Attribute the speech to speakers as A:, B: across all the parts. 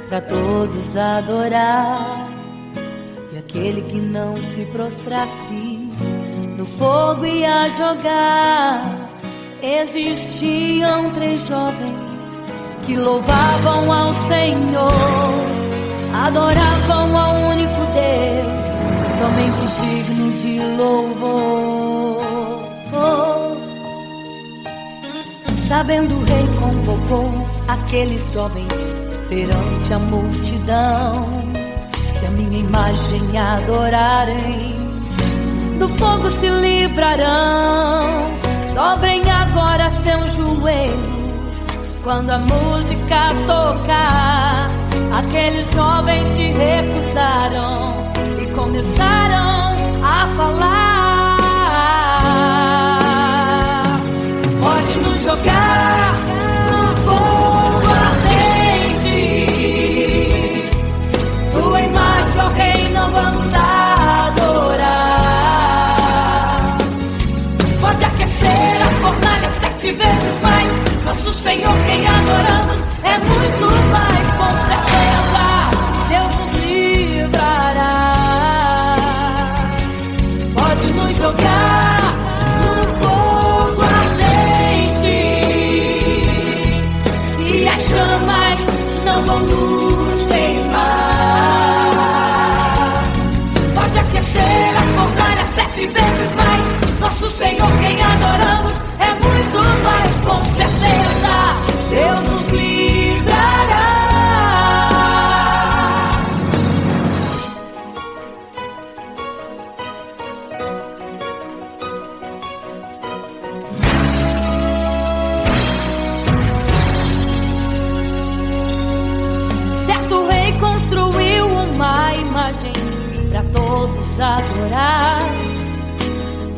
A: pra todos adorar. E aquele que não se prostrasse no fogo ia jogar. Existiam 3 jovens que louvavam ao Senhor, adoravam ao único Deus, somente digno de louvor. Sabendo o rei convocou aqueles jovens perante a multidão. Se a minha imagem adorarem, do fogo se livrarão. Dobrem agora seus joelhos quando a música tocar. Aqueles jovens se recusaram e começaram a falar. Pode nos jogar no fogo ardente, tua imagem, ó Rei, não vamos adorar. Pode aquecer a fornalha 7 vezes mais. Nosso Senhor, quem adoramos, é muito mais. Com certeza Deus nos livrará. Pode nos jogar no fogo ardente e as chamas não vão nos queimar. Pode aquecer a fornalha 7 vezes mais. Nosso Senhor, quem adoramos, é muito mais. Com certeza Deus nos livrará. Certo rei construiu uma imagem para todos adorar.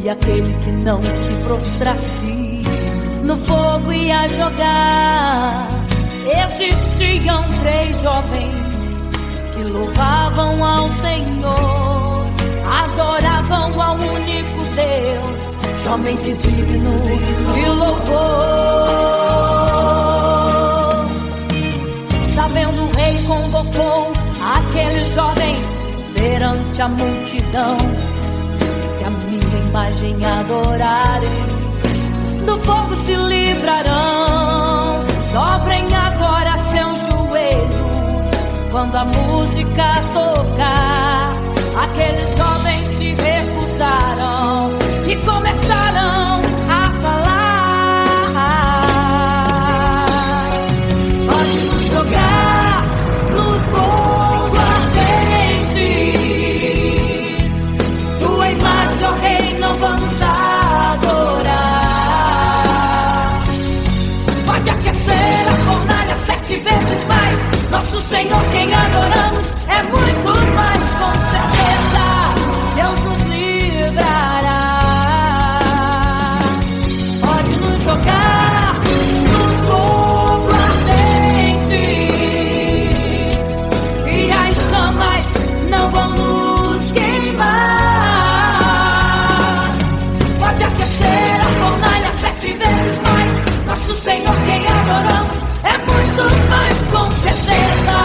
A: E aquele que não se prostrasse no fogo ia jogar. Existiam 3 jovens que louvavam ao Senhor, adoravam ao único Deus, somente digno de louvor. Sabendo o rei convocou aqueles jovens perante a multidão. Se a minha imagem adorarem, do fogo se livrarão. Dobrem agora seus joelhos quando a música tocar. Aqueles jovens se recusaram e começaram a falar. Pode nos jogar no fogo ardente, tua imagem, ó Rei, não vamos adorar. Pode aquecer a fornalha 7 vezes mais. Nosso Senhor, quem adoramos, é muito mais. Com certeza Deus nos livrará. Pode nos jogar no fogo ardente e as chamas não vão nos queimar. Pode aquecer a fornalha 7 vezes mais. Nosso Senhor, quem adoramos, é muito mais. Com certeza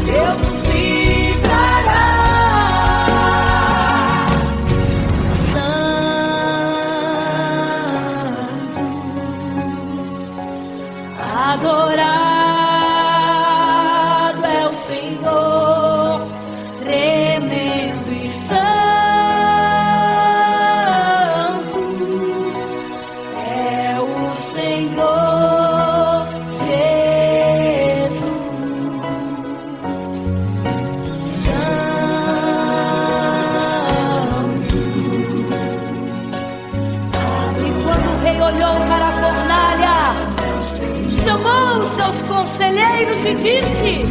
A: Deus nos livrará. Santo, adorado é o Senhor, tremendo e santo é o Senhor Jesus. Santo. E quando o rei olhou para a fornalha, chamou os seus conselheiros e disse: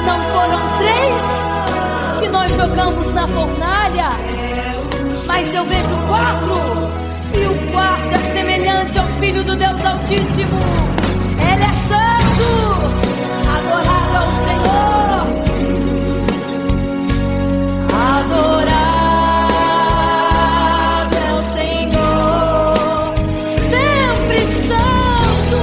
A: não foram 3 que nós jogamos na fornalha, mas eu vejo 4, e o quarto é semelhante ao Filho do Deus Altíssimo. Ele é santo, adorado ao Senhor, adorado é o Senhor, sempre santo.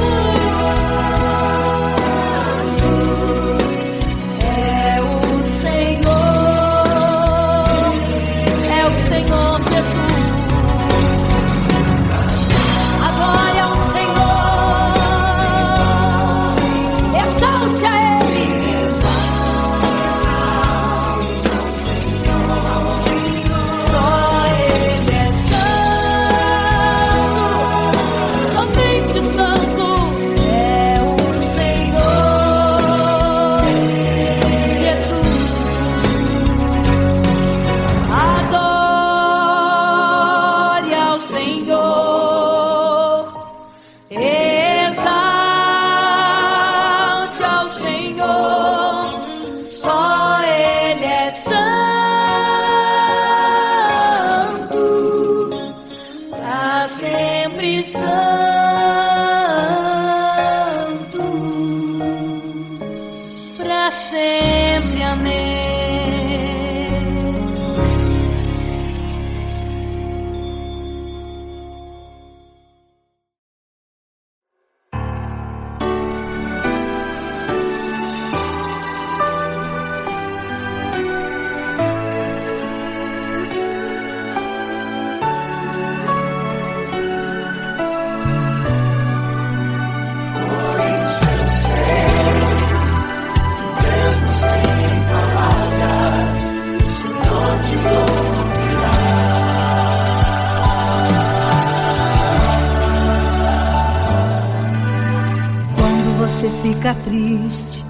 A: Senhor, só Ele é santo, pra sempre santo, pra sempre. Amém.
B: Você fica triste,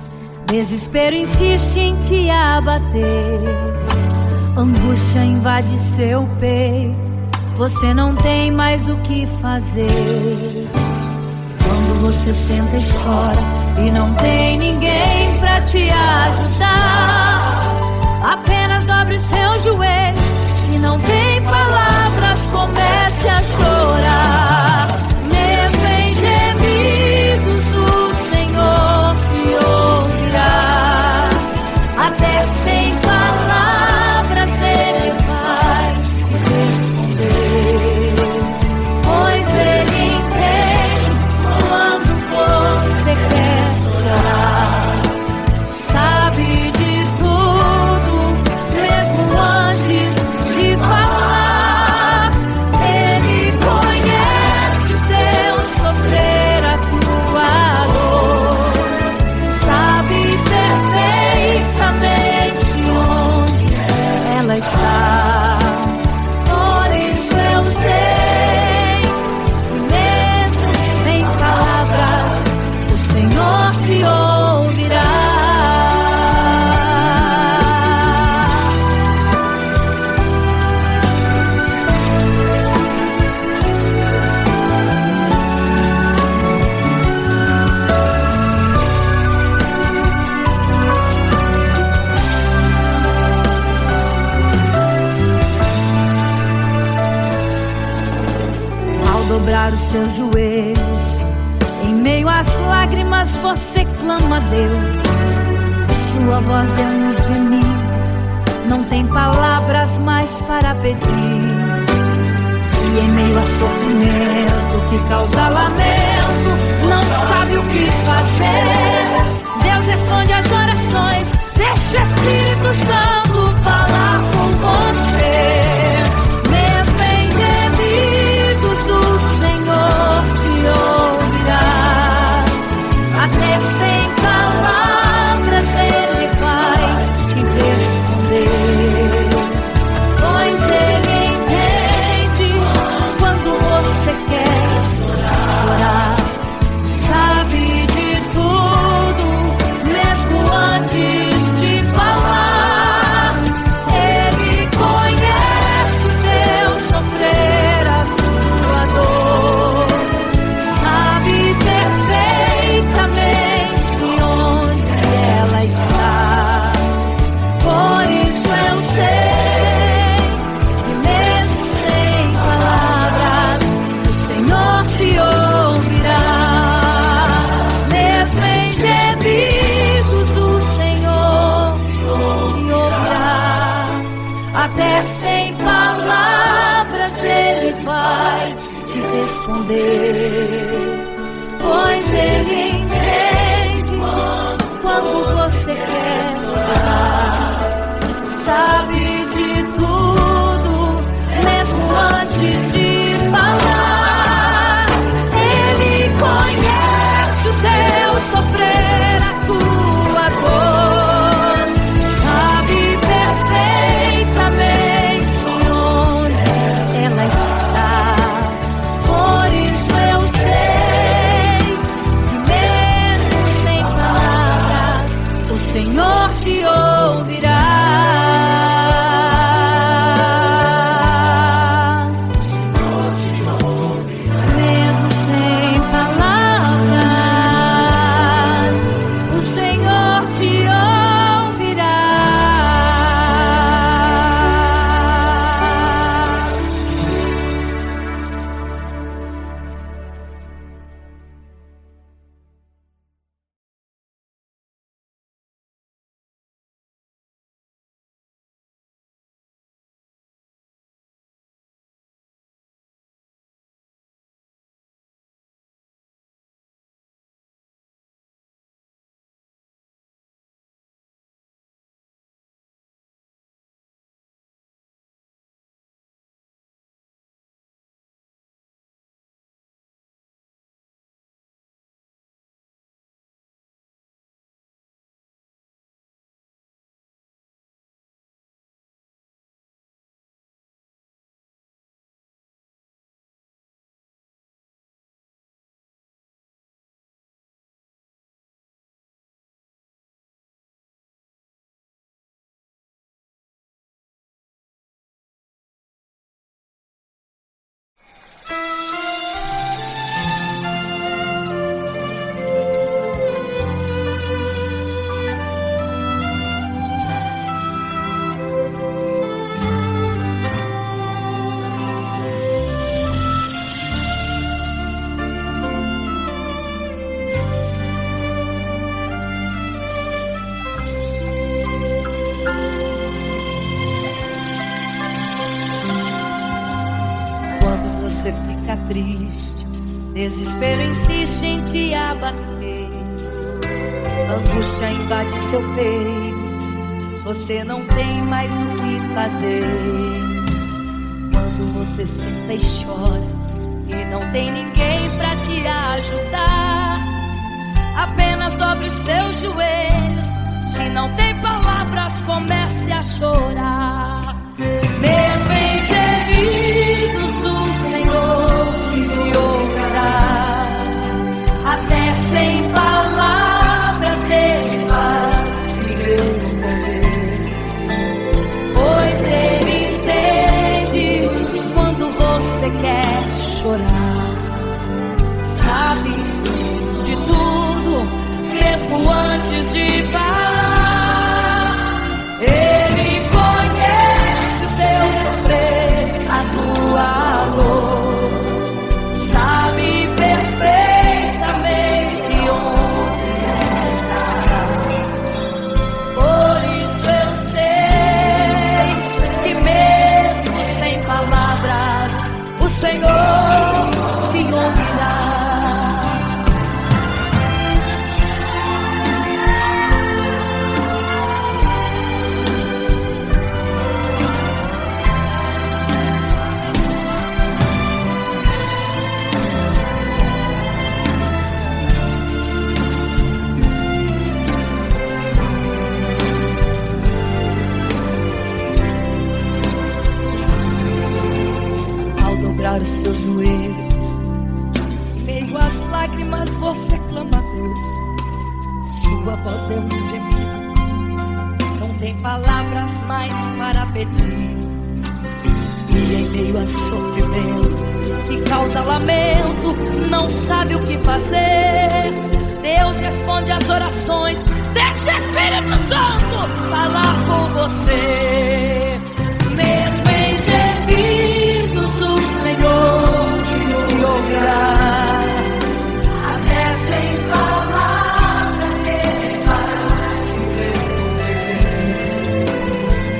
B: desespero insiste em te abater, angústia invade seu peito, você não tem mais o que fazer. Quando você senta e chora e não tem ninguém pra te ajudar, apenas dobre os seus joelhos. Se não tem palavras, comece a chorar. Mesmo em gemidos, o Senhor te ouvirá. Até sem palavras Ele vai te responder, pois Ele entende quando você quer chorar. Sabe de tudo, mesmo antes de falar. Ele conhece o teu sofrer, a tua dor. Sabe perfeitamente onde ela está. Por isso eu sei que mesmo sem palavras, o Senhor te ouvirá. Ao dobrar os seus joelhos, em meio às lágrimas você clama a Deus. Sua voz é um gemido, não tem palavras mais para pedir. E em meio a sofrimento que causa lamento, não sabe o que fazer. Deus responde às orações, deixa o Espírito Santo falar com você. Mesmo em gemidos, o Senhor te ouvirá. Até sem palavras Ele vai te responder, pois Ele entende quando você quer chorar. Sabe de tudo, mesmo antes de falar. Ele conhece o teu sofrer, a tua dor. Sabe perfeitamente onde ela está. Por isso eu sei que mesmo sem palavras, o Senhor te ouvirá. Mesmo em gemidos, o Senhor te ouvirá. Até sem palavras Ele vai te responder, pois Ele entende quando você quer chorar. Sabe de tudo, mesmo antes de falar. Ele conhece o teu sofrer, a tua dor. Sabe perfeitamente onde ela está. Por isso eu sei que mesmo sem palavras, o Senhor te ouvirá. Mesmo sem palavras, o Senhor
A: fica triste, desespero insiste em te abater, angústia invade seu peito, você não tem mais o que fazer. Quando você senta e chora e não tem ninguém pra te ajudar, apenas dobre os seus joelhos. Se não tem palavras, comece a chorar. Mesmo em gemidos, o Senhor te ouvirá. Até sem palavras Ele vai te responder, pois Ele entende quando você quer chorar. Sabe de tudo, mesmo antes de falar. Ele conhece o teu sofrer, a tua dor, sabe perfeitamente onde está. Por isso eu sei que mesmo sem palavras, o Senhor te ouvirá. Os seus joelhos, em meio às lágrimas você clama a Deus. Sua voz é um gemido, não tem palavras mais para pedir. E em meio a sofrimento que causa lamento, não sabe o que fazer. Deus responde às orações, deixa o Espírito Santo falar com você. Mesmo em gemidos, o Senhor te ouvirá. Até sem palavras Ele vai te responder,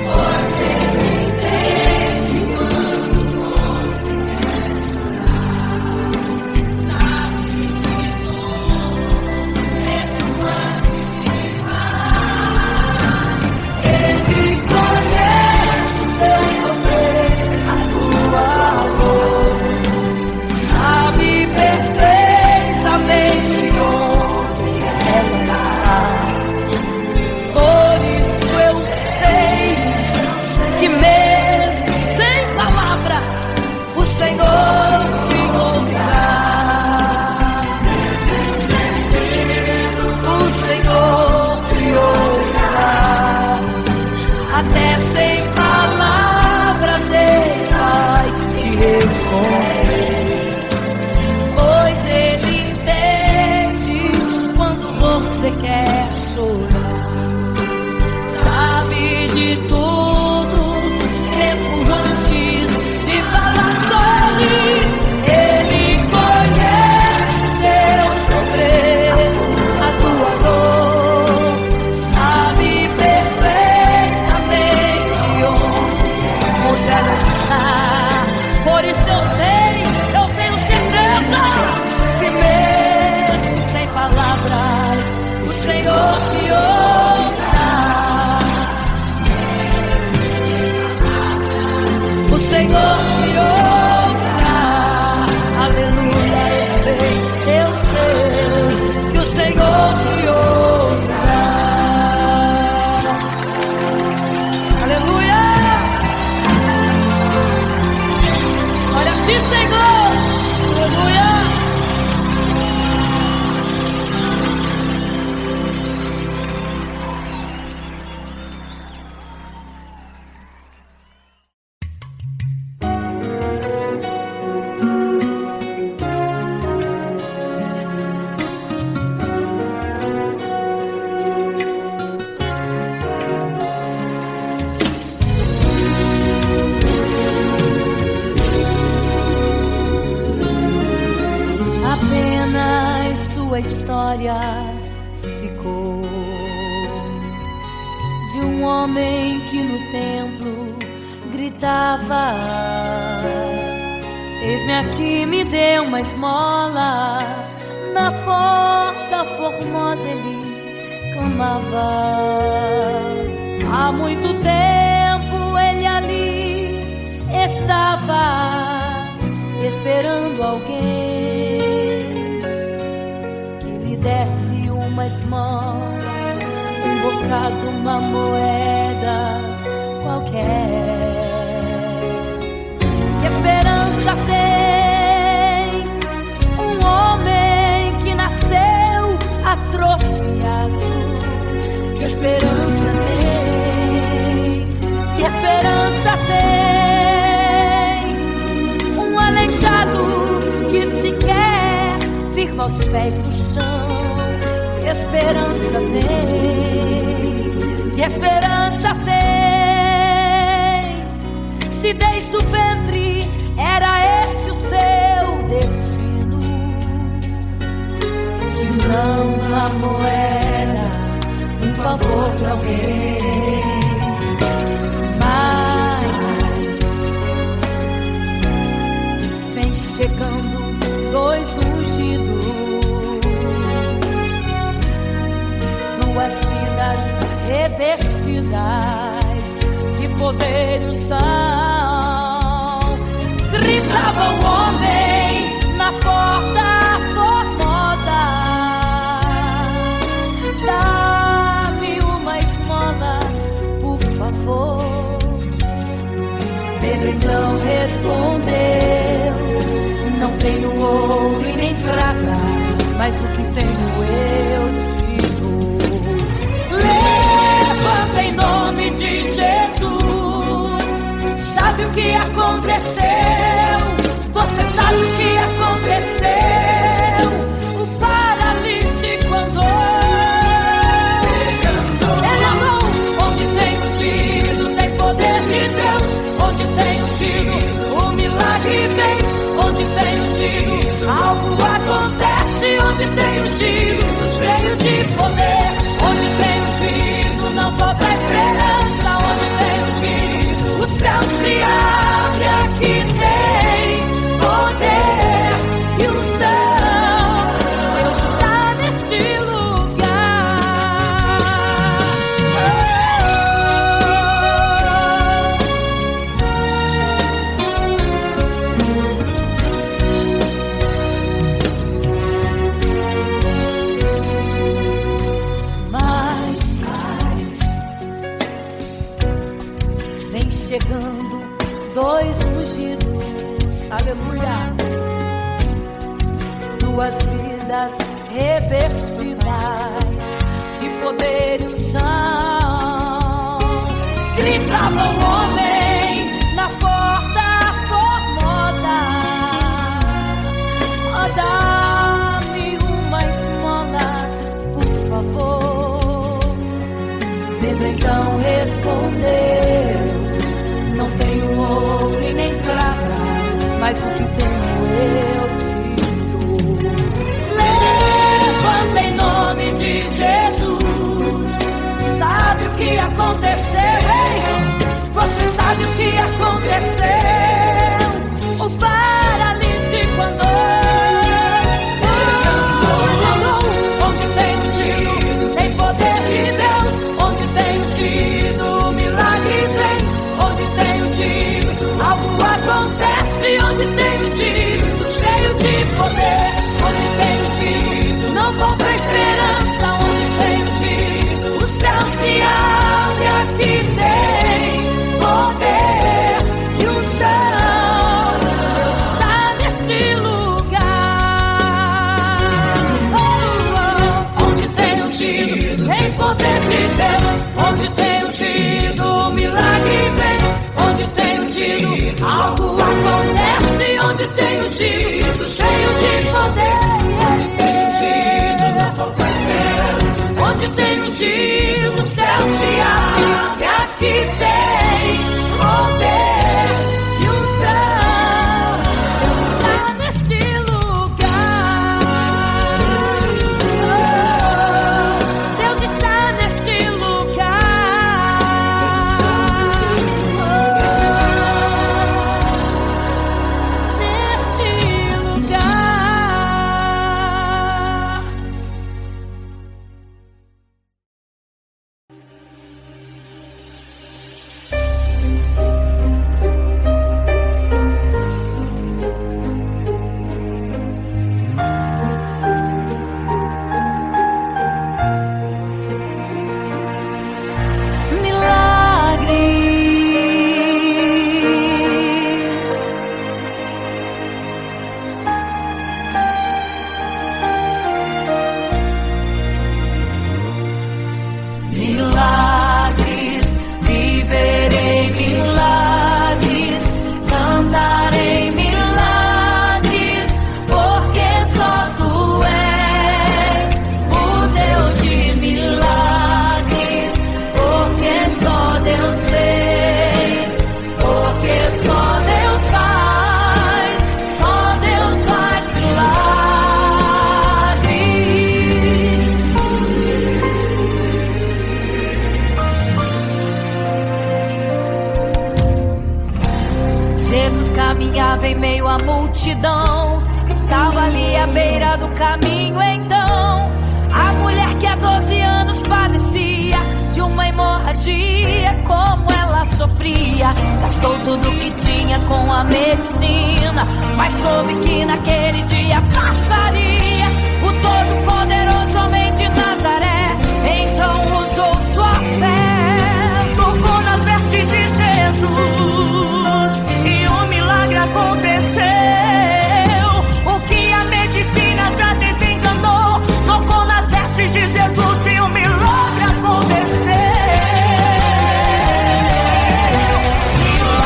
A: pois Ele entende quando você quer chorar. Sabe de tudo, mesmo antes de falar. Ele conhece o teu sofrer, a tua dor, sabe perfeitamente onde ela está. Por isso eu sei que mesmo sem palavras, o Senhor te ouvirá. O Senhor te ouvirá. Até sem palavras Ele vai te responder, pois Ele entende quando você quer chorar. Sabe de tudo, mesmo antes de falar sobre. Ele conhece teu sofrer, a tua dor, sabe perfeitamente onde ela está. Por isso eu sei, eu tenho certeza que mesmo sem palavras, o Senhor te ouvirá. O Senhor te ouvirá. Aleluia, eu sei que o Senhor te ouvirá. Aleluia. Olha a ti, Senhor. Aleluia. História ficou de um homem que no templo gritava: Eis-me aqui, me deu uma esmola. Na porta formosa ele clamava. Há muito tempo ele ali estava, esperando alguém que lhe desse uma esmola, um bocado, uma moeda qualquer. Que esperança tem um homem que nasceu atrofiado? Que esperança tem? Que esperança tem um aleijado que sequer firma os pés no chão? Que esperança tem? Que esperança tem? Se desde o ventre era esse o seu destino, se não uma moeda, um favor de alguém. Mas vem chegando dois ungidos, duas vidas revestidas de poder e unção. Gritava o homem na porta formosa: dá-me uma esmola, por favor. Pedro então respondeu: não tenho ouro e nem prata, mas o que tenho eu te dou. Levanta em nome de Jesus. Sabe o que aconteceu? Você sabe o que aconteceu? O paralítico andou. Ele andou onde tem ungido, tem poder de Deus. Onde tem ungido, o milagre vem. Onde tem ungido, algo acontece. Onde tem ungido, cheio de poder. Onde tem ungido, não falta esperança. Onde tem ungido, o céu se abre. Aqui tem poder e unção. Deus está neste lugar. Mas vem chegando dois ungidos, aleluia, duas vidas revestidas de poder e unção. Gritava o homem na porta formosa: oh, dá-me uma esmola, por favor. Pedro então respondeu: não tenho ouro e nem prata, mas o que tenho eu te dou. Levanta em nome de Jesus. Sabe o que aconteceu? Você sabe o que aconteceu? O paralítico andou. Ele andou onde tem ungido, tem poder de Deus. Onde tem ungido, o milagre vem. Onde tem ungido, algo acontece. Onde tem ungido, cheio de poder. Onde tem ungido, não falta esperança. Onde tem ungido, o céu se abre. Aqui tem poder e unção. caminhava em meio à multidão. Estava ali à beira do caminho então a mulher que há 12 anos padecia de uma hemorragia. Como ela sofria, gastou tudo que tinha com a medicina, mas soube que naquele dia passaria o todo-poderoso homem de Nazaré. Então usou sua fé,
C: tocou nas vestes de Jesus e um milagre aconteceu. O que a medicina já desenganou, tocou nas vestes de Jesus e um milagre aconteceu.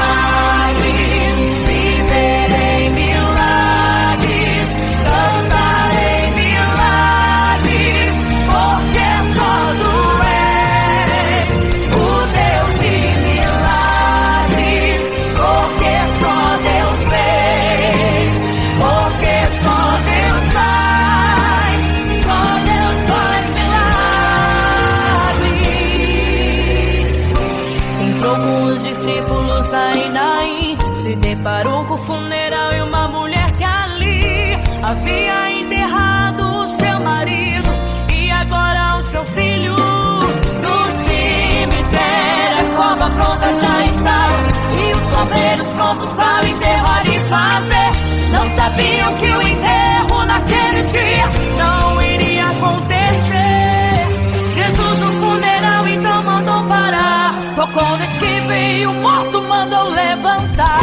C: Milagres, viverei milagres, cantarei milagres, porque só tu és o Deus de milagres, porque só Deus fez, porque só Deus faz milagres. Entrou com os discípulos lá em Naim, se deparou com o funeral e uma mulher que ali havia enterrado o seu marido e agora o seu filho. No cemitério a cova pronta já estava e os coveiros prontos para o enterro ali fazer. Não sabiam que o enterro naquele dia não iria acontecer. Jesus no funeral então mandou parar,
A: tocou no esquife e o morto mandou levantar.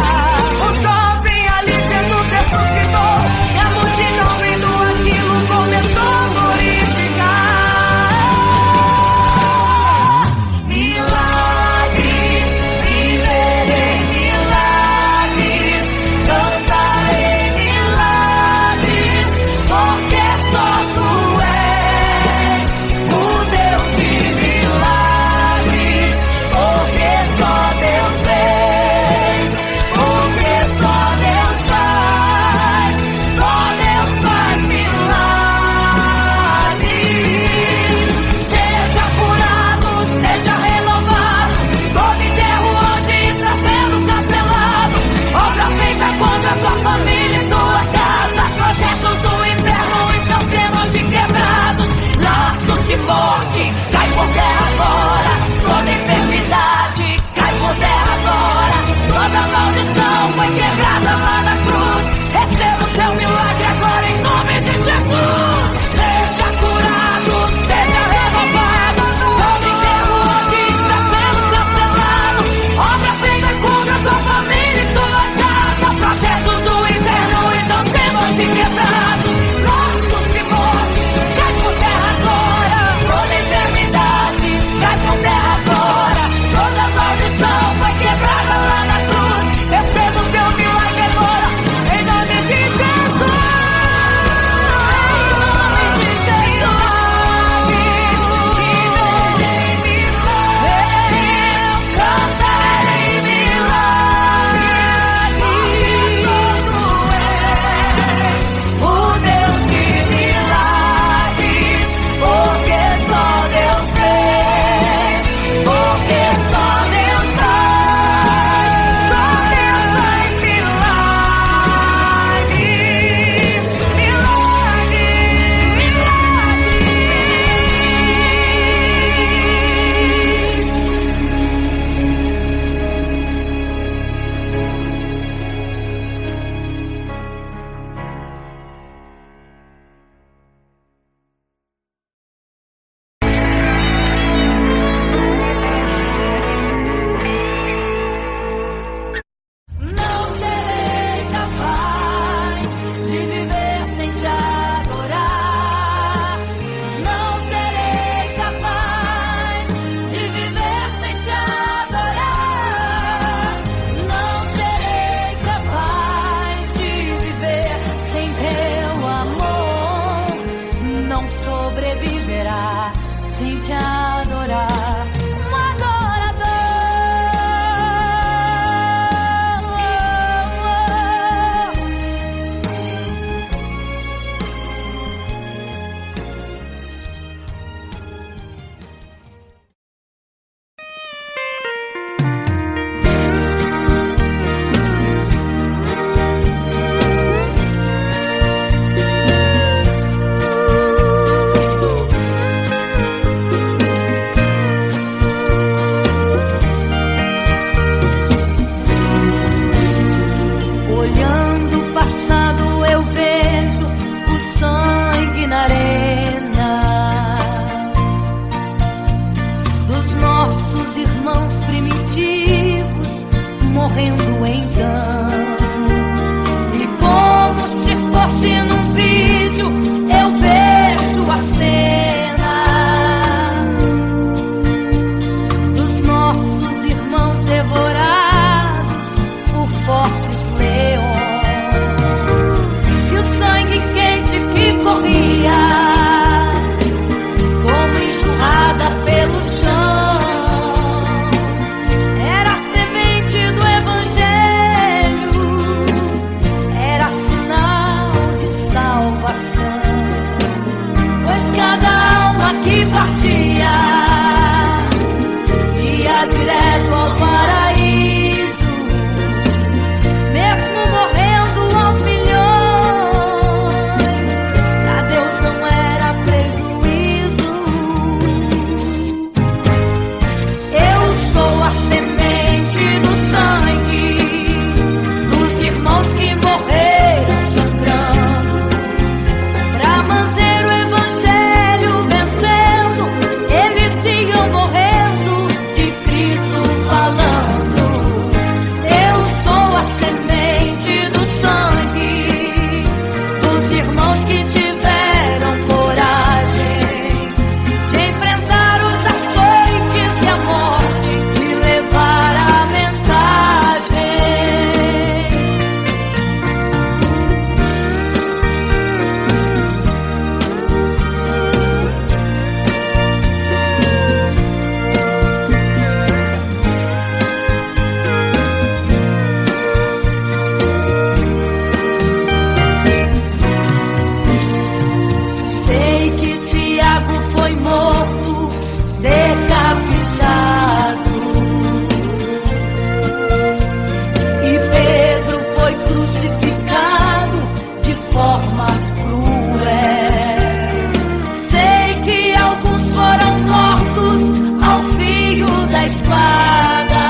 C: o jovem ali Jesus ressuscitou e a multidão vendo aquilo começou a glorificar. Milagres, viverei milagres, cantarei milagres, porque só tu és o Deus de milagres, porque só Deus fez,
A: da espada.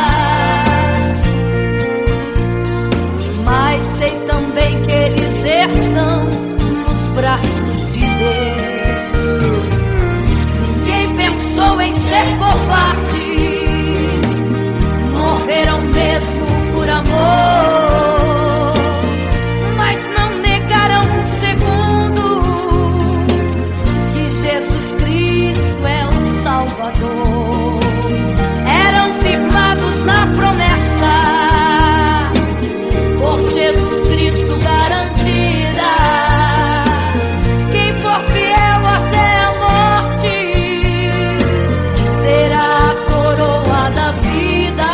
A: Mas sei também que eles estão nos braços de Deus. Ninguém pensou em ser covarde, morreram mesmo por amor, mas não negaram um segundo que Jesus Cristo é o Salvador. Eram firmados na promessa, por Jesus Cristo garantida. Quem for fiel até a morte terá a coroa da vida.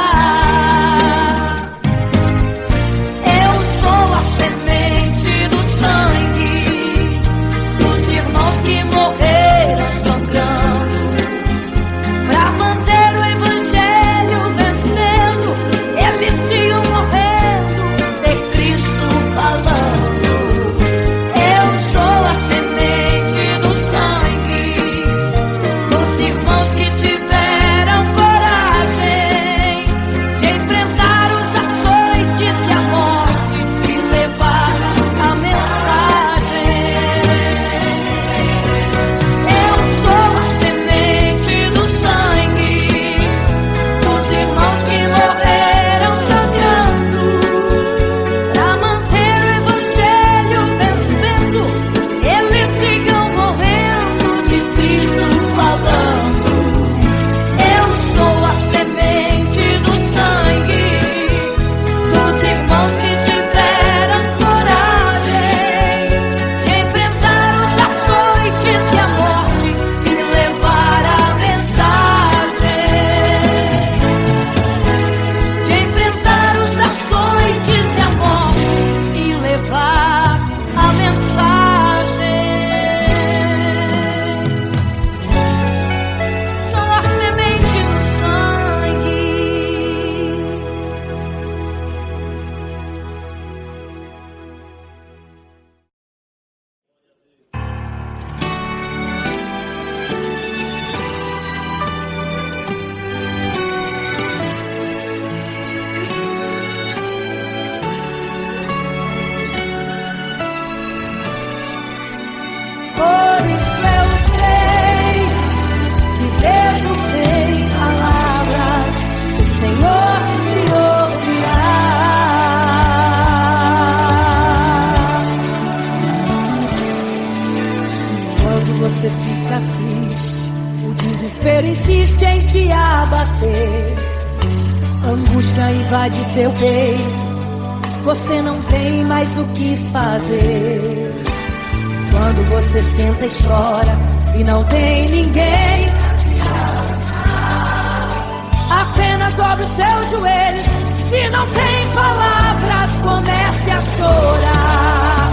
A: Eu sou a semente do sangue dos irmãos que morreram sangrando pra manter o evangelho vencendo. Eles tinham morrendo, de Cristo falando. Eu sou a semente do sangue dos irmãos que tiveram coragem de enfrentar os açoites e a morte e levar a mensagem. Eu sou a semente do sangue dos irmãos que morreram sangrando pra manter o evangelho vencendo. Eles sigam morrendo, de Cristo falando. Eu sou a semente do sangue dos irmãos que tiveram coragem de enfrentar os açoites e a morte e levar a mensagem. De enfrentar os açoites e a morte e levar a mensagem. Sou a semente do sangue. Por isso eu sei que mesmo sem palavras o Senhor te ouvirá. Quando você fica triste, o desespero insiste em te abater. Angústia invade seu peito, você não tem mais o que fazer. Quando você senta e chora e não tem ninguém, apenas dobre os seus joelhos. Se não tem palavras, comece a chorar.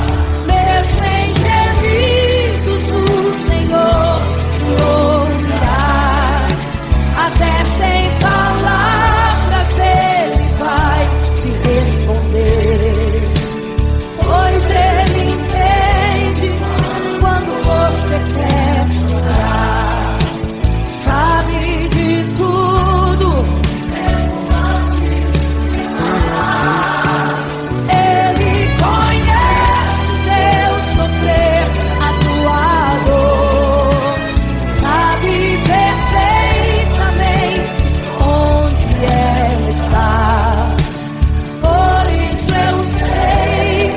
A: Mesmo em gemidos, o Senhor te ouvirá. Até sem palavras, Ele vai te responder. Pois Ele entende quando você quer chorar. Sabe de tudo, Ele conhece o teu sofrer, a tua dor. Sabe perfeitamente onde ela está. Por isso eu sei,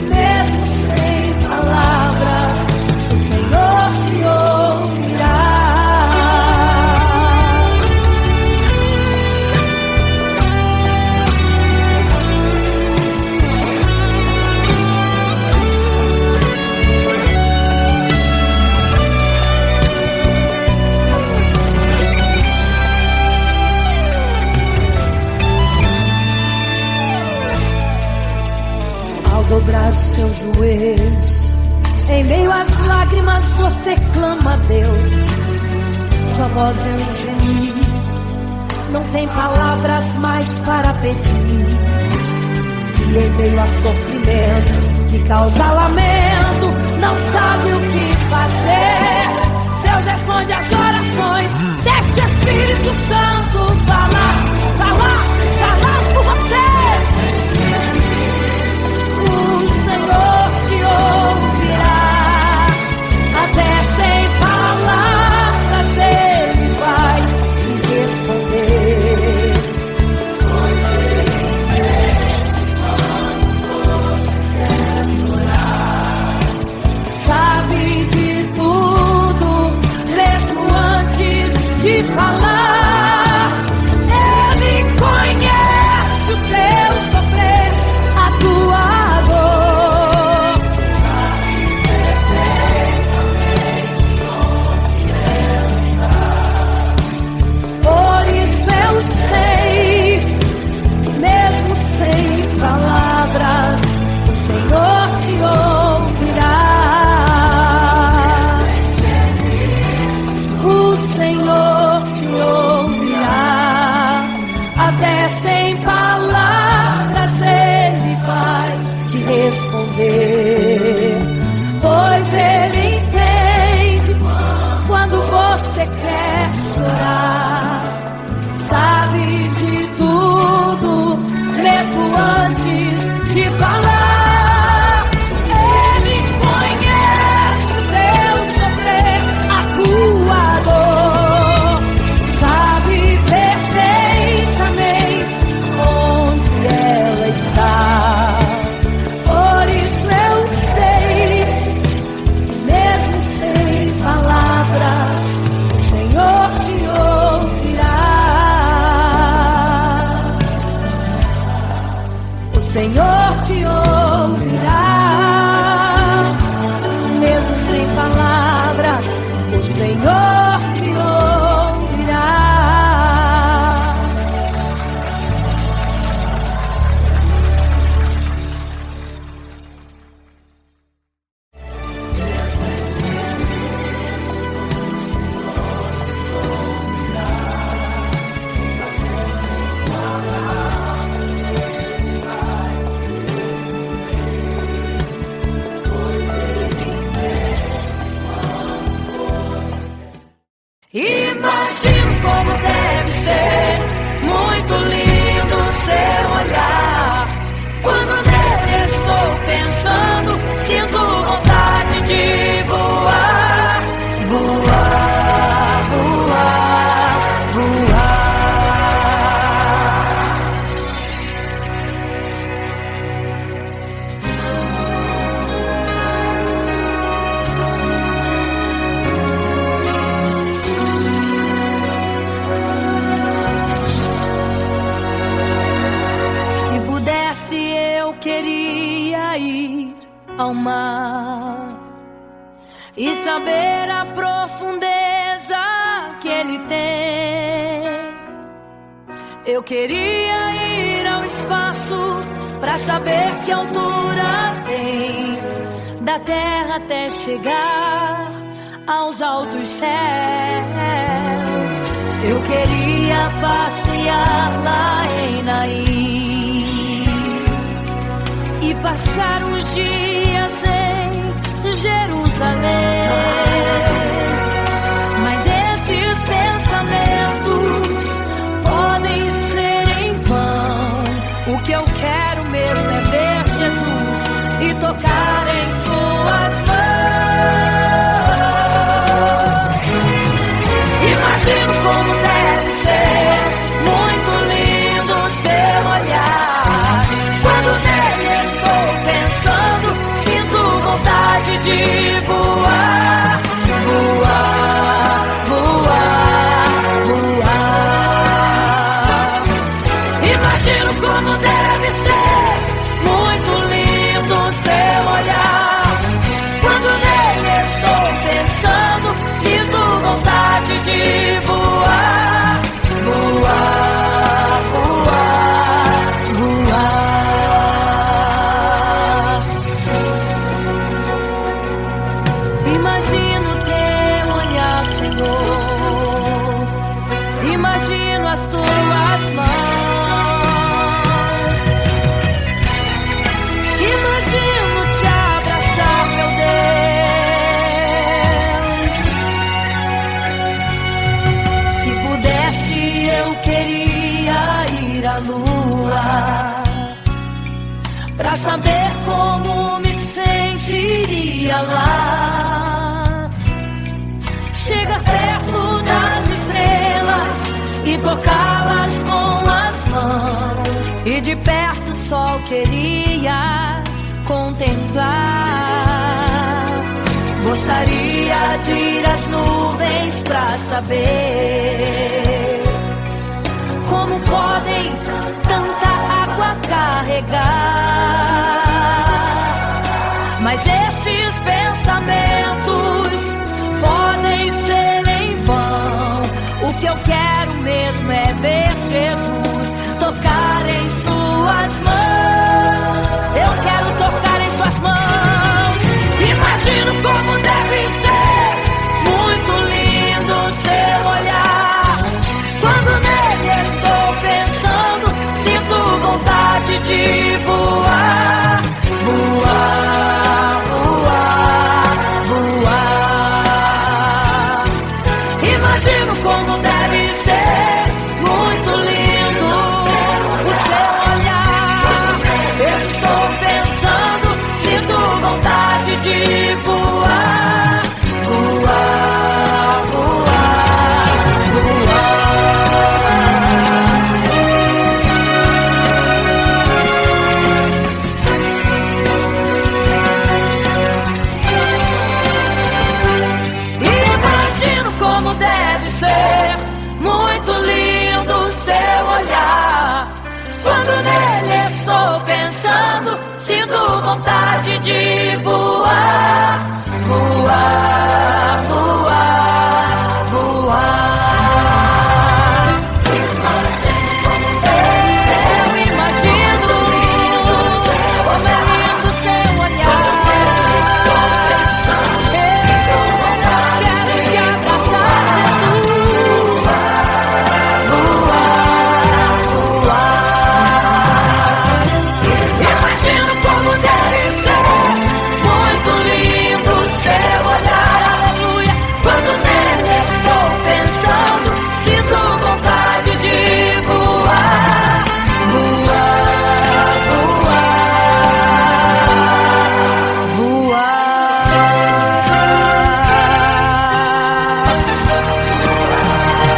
A: mesmo sem palavras, o Senhor te ouvirá. Ao dobrar os seus joelhos, em meio às lágrimas você clama a Deus. Sua voz é um gemido, não tem palavras mais para pedir. E em meio a sofrimento que causa lamento, não sabe o que fazer. Deus responde às orações deste Espírito Santo. ver, pois Ele entende quando você quer chorar. Sabe de tudo, mesmo antes de falar. Ele conhece o teu sofrer, a tua dor. Sabe perfeitamente onde ela está. Por isso eu sei, mesmo sem palavras, o Senhor te ouvirá. O Senhor te ouvirá, mesmo sem palavras, o Senhor te ouvirá. Imagino como deve ser muito lindo seu olhar. Quando nele estou pensando, sinto vontade de voar, voar, voar, voar. Eu queria ir ao mar e saber a profundeza que ele tem. Eu queria ir ao espaço pra saber que altura tem, da terra até chegar aos altos céus. Eu queria passear lá em Naim e passar uns dias em Jerusalém. Mas esses pensamentos podem ser em vão. O que eu quero mesmo é ver Jesus e tocar em suas mãos. Imagino como deve ser muito lindo seu olhar. Quando nele estou pensando, sinto vontade de voar, voar, voar, voar. Imagino como deve ser muito lindo seu olhar. Quando nele estou pensando, sinto vontade de voar, voar, voar, voar. Imagino teu olhar, Senhor. Imagino as tuas mãos. Imagino te abraçar, meu Deus. Se pudesse, eu queria ir à lua pra saber como me sentiria lá. Chegar perto das estrelas e tocá-las com as mãos. E de perto só queria contemplar. Gostaria de ir às nuvens pra saber como podem tanta água carregar. Mas esses pensamentos podem ser em vão. O que eu quero mesmo é ver Jesus tocar em suas mãos. Eu quero tocar em suas mãos. Imagino como deve ser muito lindo seu olhar. Quando nele estou pensando, sinto vontade de voar, voar. vontade de voar, voar, voar, voar. Eu imagino como é lindo seu olhar. Quero te abraçar, Jesus. Voar, voar. Imagino como deve ser muito lindo seu olhar, aleluia. Quando nele estou pensando, sinto vontade de voar, voar, voar, voar.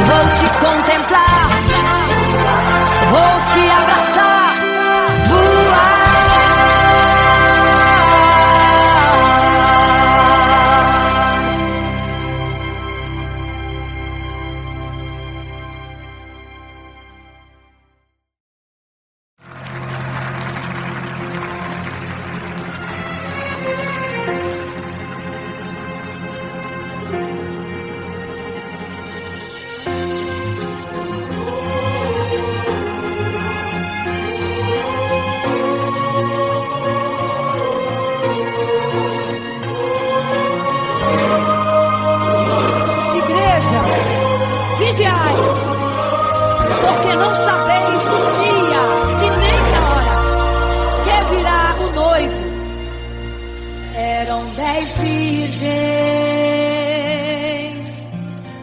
A: Vou te contemplar, vou te abraçar, voar. Igreja, vigiai, porque não sabeis o dia e nem a hora que virá o noivo. Eram 10 virgens,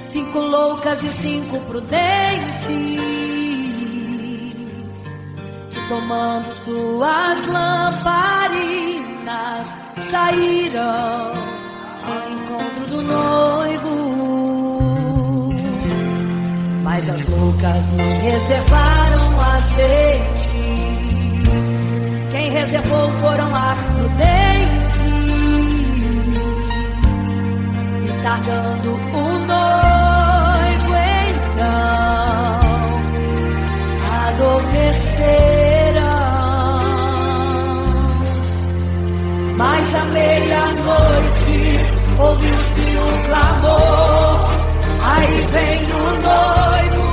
A: 5 loucas e 5 prudentes, que tomando suas lamparinas saíram ao encontro do noivo. Mas as loucas não reservaram azeite, quem reservou foram as prudentes. E tardando o noivo então adormeceram. Mas à meia-noite ouviu-se um clamor, aí vem o noivo,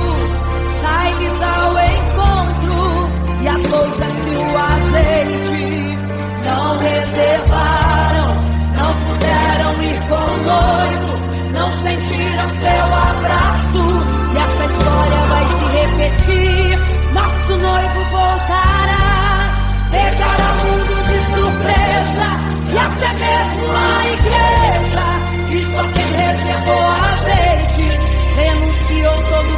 A: sai-lhes ao encontro. E as loucas que o azeite não reservaram, não puderam ir com o noivo, não sentiram seu abraço. E essa história vai se repetir, nosso noivo voltará, pegará o mundo de surpresa, e até mesmo a igreja. E só quem reservou azeite renunciou todo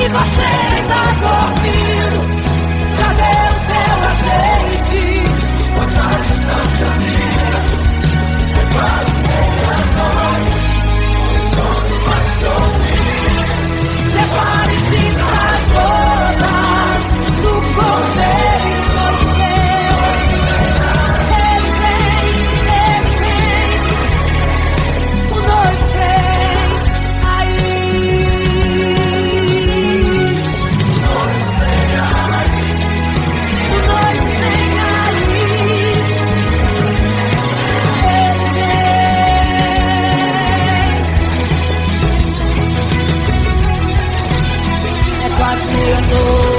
A: você está dormindo, cadê o teu azeite? Quanta distância minha, é quase meia-noite, o sono vai se ouvir. Prepare-se para as bodas do Cordeiro noivo. Ele vem, o noivo vem aí. Quase meia-noite.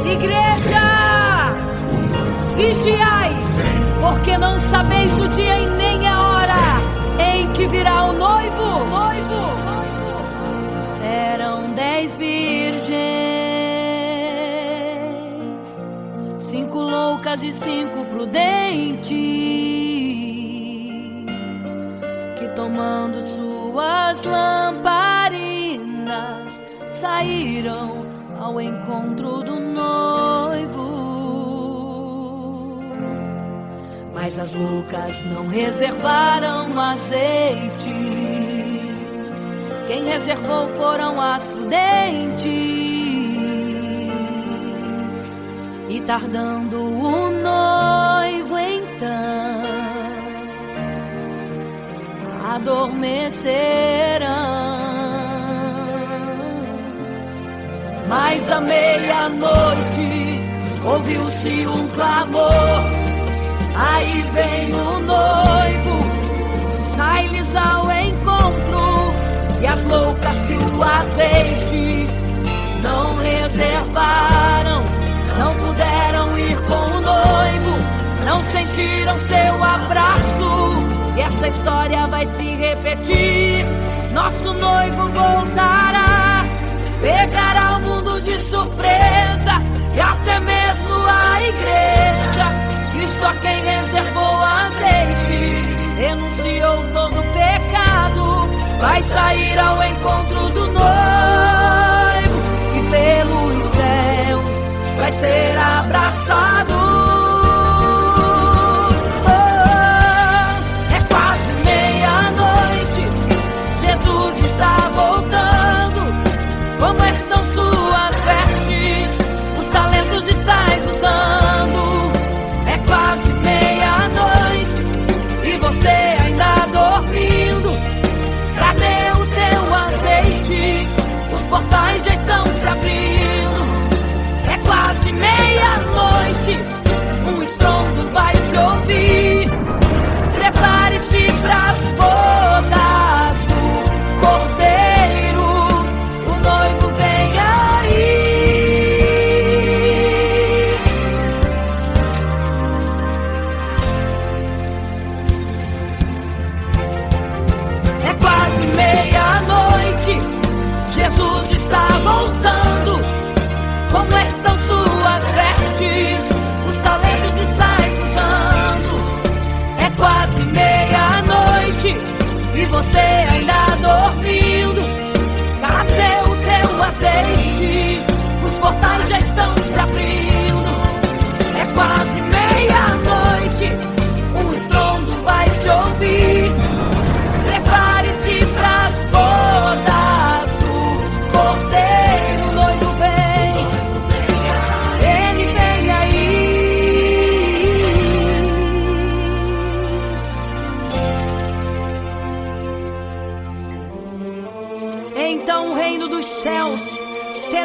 A: Igreja, vigiai, porque não sabeis o dia e nem a hora em que virá o noivo. Eram 10 virgens, 5 loucas e 5 prudentes, que tomando suas lamparinas saíram ao encontro do noivo. Mas as loucas não reservaram azeite, quem reservou foram as prudentes. E tardando o noivo então, adormecerão. Mas à meia-noite ouviu-se um clamor: aí vem o noivo, sai-lhes ao encontro. E as loucas que o azeite não reservaram, não puderam ir com o noivo, não sentiram seu abraço. E essa história vai se repetir, nosso noivo voltará, pegará o mundo de surpresa, e até mesmo a igreja. E só quem reservou azeite, renunciou todo pecado, vai sair ao encontro do noivo, e pelos céus vai ser abraçado. É quase meia-noite, Jesus está voltando. Como estão suas vestes? Os talentos estáis usando. É quase meia-noite e você ainda dormindo. Cadê o teu azeite? O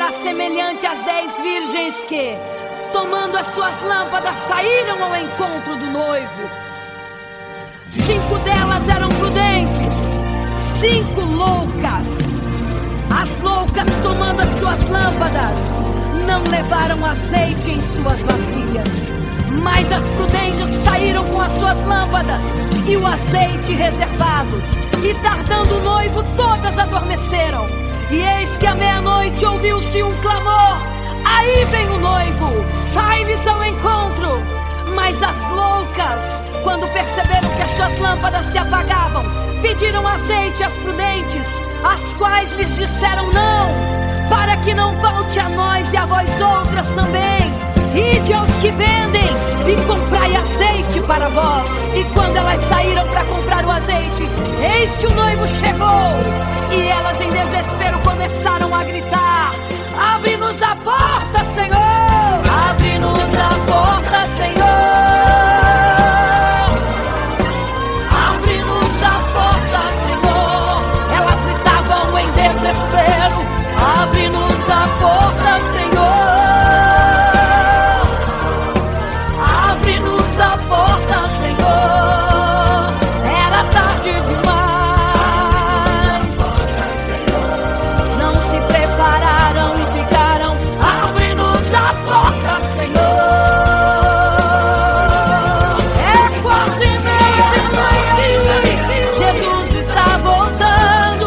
A: será semelhante às 10 virgens que, tomando as suas lâmpadas, saíram ao encontro do noivo. 5 delas eram prudentes, 5 loucas. As loucas, tomando as suas lâmpadas, não levaram azeite em suas vasilhas. Mas as prudentes saíram com as suas lâmpadas e o azeite reservado. E tardando o noivo, todas adormeceram. E eis que à meia-noite ouviu-se um clamor: aí vem o noivo, sai-lhes ao encontro. Mas as loucas, quando perceberam que as suas lâmpadas se apagavam, pediram azeite às prudentes, as quais lhes disseram não, para que não falte a nós e a vós outras também. Ide aos que vendem e comprai azeite para vós. E quando elas saíram para comprar o azeite, eis que o noivo chegou. E elas em desespero começaram a gritar: abre-nos a porta, Senhor! Abre-nos a porta, Senhor! Abre-nos a porta, Senhor! Elas gritavam em desespero: abre-nos a porta, Senhor! Abre-nos a porta, Senhor! Era tarde demais. Não se prepararam e ficaram: abre-nos a porta, Senhor! É quase meia-noite, Jesus está voltando.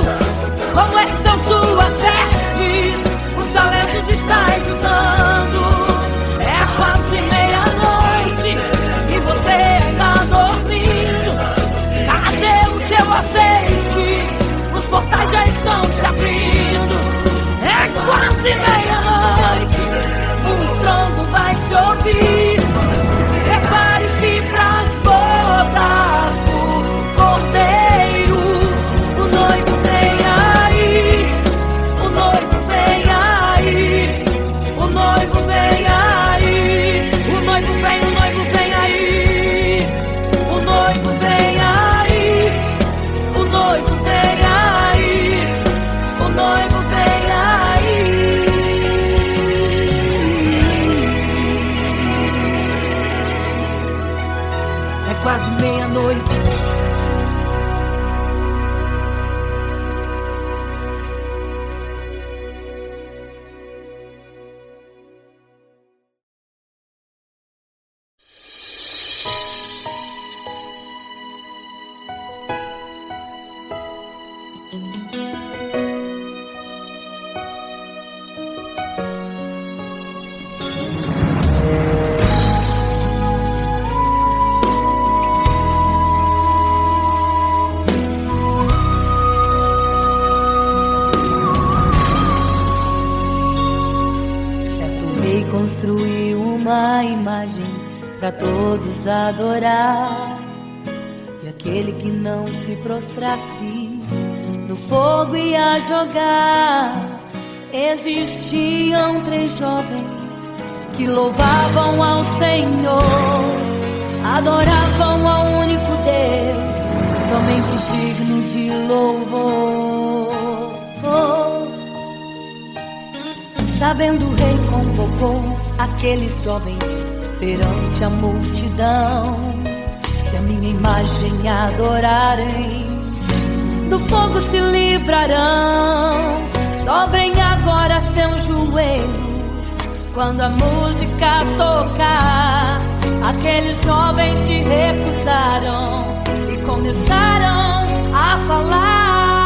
A: Como estão suas vestes? Os talentos estáis usando. É quase meia-noite e você ainda dormindo. Cadê o teu azeite? Os portais já estão se abrindo. É quase meia-noite, um estrondo vai se ouvir. Prepare-se pras bodas do Cordeiro. O noivo vem aí, o noivo vem aí, o noivo vem aí, o noivo vem, o noivo vem aí, o noivo vem aí, o noivo vem aí, o noivo vem aí. É quase meia-noite.
B: Certo rei construiu uma imagem para todos adorar, e aquele que não se prostrasse no fogo ia jogar. Existiam 3 jovens que louvavam ao Senhor, adoravam ao único Deus, somente digno de louvor. Sabendo, o rei convocou aqueles jovens perante a multidão: se a minha imagem adorarem, do fogo se livrarão. Dobrem agora seus joelhos quando a música tocar. Aqueles jovens se recusaram e começaram a falar: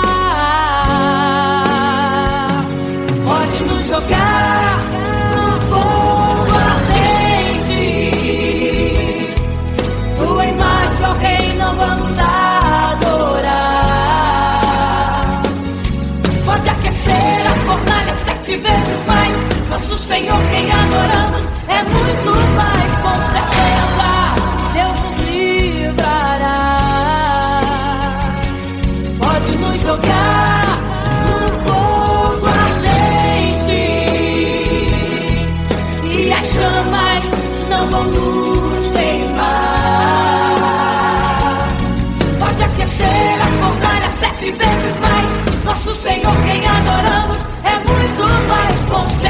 B: pode nos jogar no fogo ardente, tua imagem, ó rei, não vamos adorar. Pode aquecer a fornalha 7 vezes mais, nosso Senhor quem adoramos é muito mais. Com certeza Deus nos livrará. Pode nos jogar no fogo ardente e as chamas não vão nos queimar. Pode aquecer a fornalha 7 vezes mais, nosso Senhor quem adoramos é muito mais. Com certeza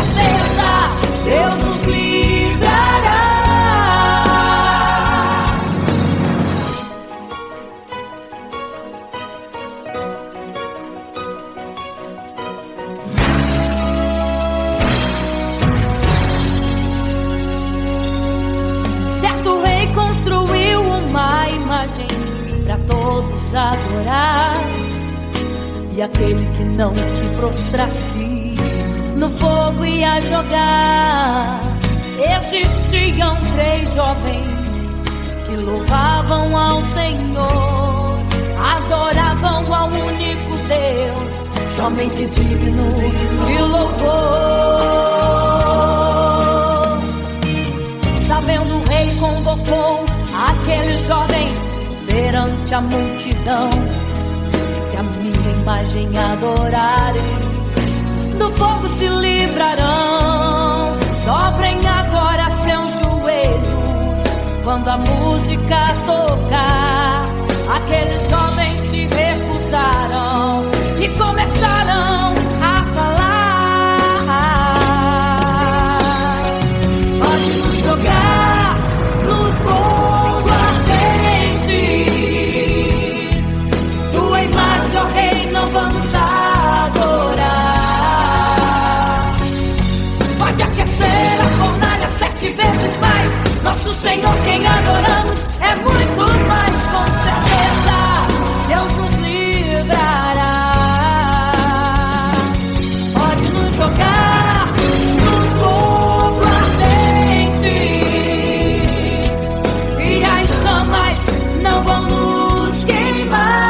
A: quis adorar, e aquele que não se prostrasse no fogo ia jogar. Existiam 3 jovens que louvavam ao Senhor, adoravam ao único Deus, somente digno de louvor. Sabendo, o rei convocou aqueles jovens perante a multidão: se a minha imagem adorarem, do fogo se livrarão. Dobrem agora seus joelhos quando a música tocar. Aqueles jovens se recusaram e começaram a falar: pode nos jogar no fogo ardente, tua imagem, ó Rei, não vamos adorar. Pode aquecer a fornalha 7 vezes mais, nosso Senhor quem adoramos é muito mais, com certeza Deus nos livrará. Pode nos jogar no fogo ardente, e as chamas não vão nos queimar.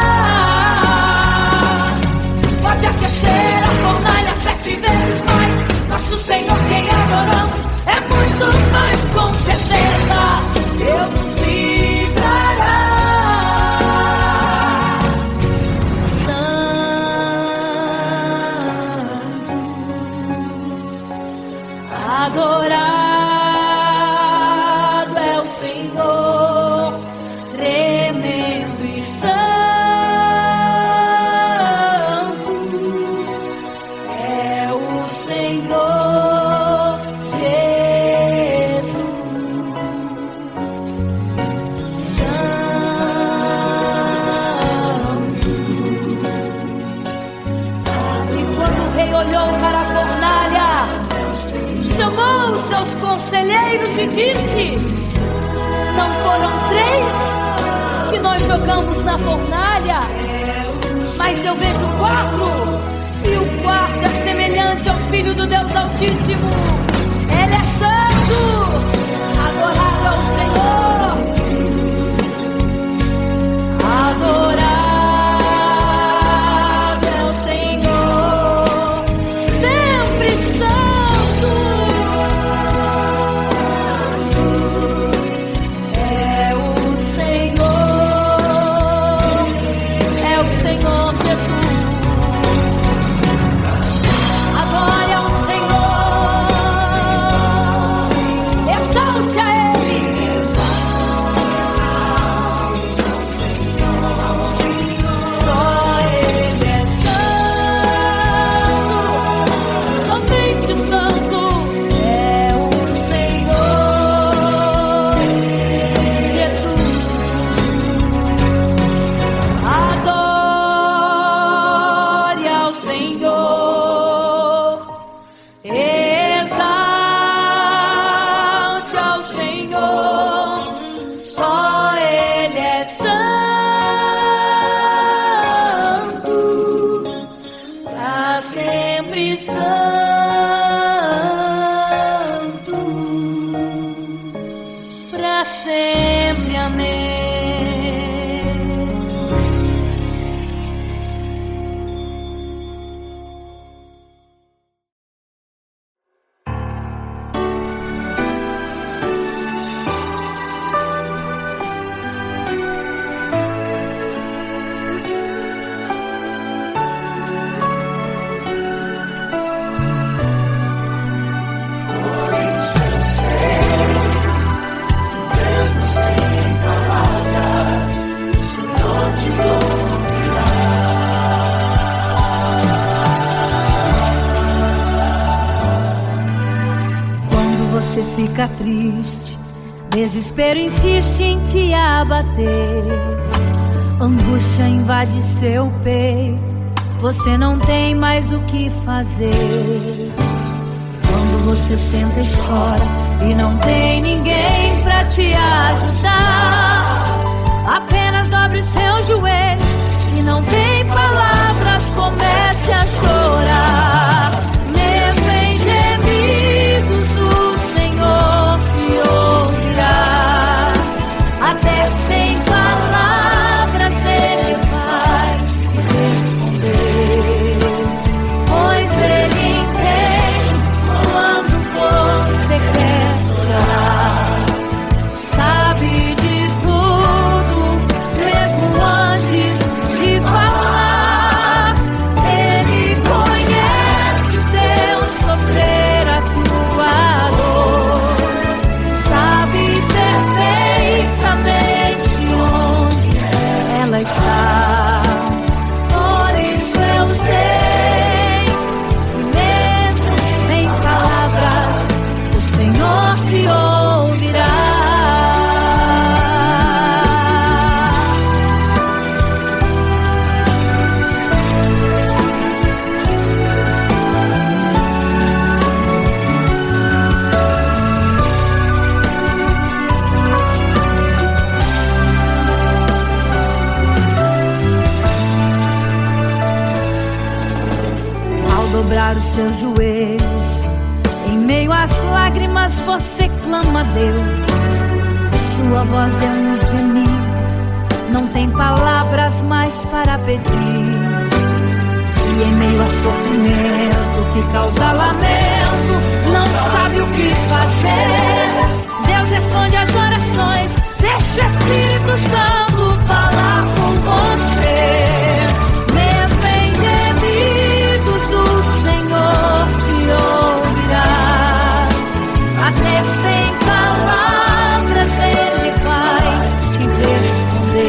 A: Pode aquecer a fornalha 7 vezes mais, nosso Senhor quem adoramos é muito mais, com certeza Deus nos livrará. Adorado é o Senhor, tremendo e santo é o Senhor Jesus. Santo. E quando o rei olhou para a fornalha, chamou os seus conselheiros e disse: não foram 3 que nós jogamos na fornalha, mas eu vejo 4, e o quarto é semelhante ao Filho do Deus Altíssimo. Ele é santo, adorado ao Senhor, adorado é o Senhor, sempre santo. É o Senhor Jesus. Adore ao Senhor, exalte a Ele. Só Ele é santo, somente santo é o Senhor Jesus. Adore ao Senhor, exalte ao Senhor, só Ele é santo, pra sempre santo, pra sempre. Amém. Você fica triste, desespero insiste em te abater, angústia invade seu peito, você não tem mais o que fazer. Quando você senta e chora e não tem ninguém pra te ajudar, apenas dobre os seus joelhos que não tem palavras comece a chorar. Mesmo em gemidos o Senhor te ouvirá. Até sem palavras Ele vai te responder, pois Ele entende quando você quer chorar. Sabe de tudo, mesmo antes de falar. Ele conhece o teu sofrer, a tua dor. Sabe perfeitamente onde ela está. Por isso eu sei que mesmo sem palavras o Senhor te ouvirá. Ao dobrar os seus joelhos, em meio às lágrimas você clama a Deus. Sua voz é um gemido, não tem palavras mais para pedir. E em meio a sofrimento que causa lamento, não sabe o que fazer. Deus responde às orações, deixa o Espírito Santo falar com você. Mesmo em gemidos o Senhor te ouvirá. Até sem palavras Ele vai te responder,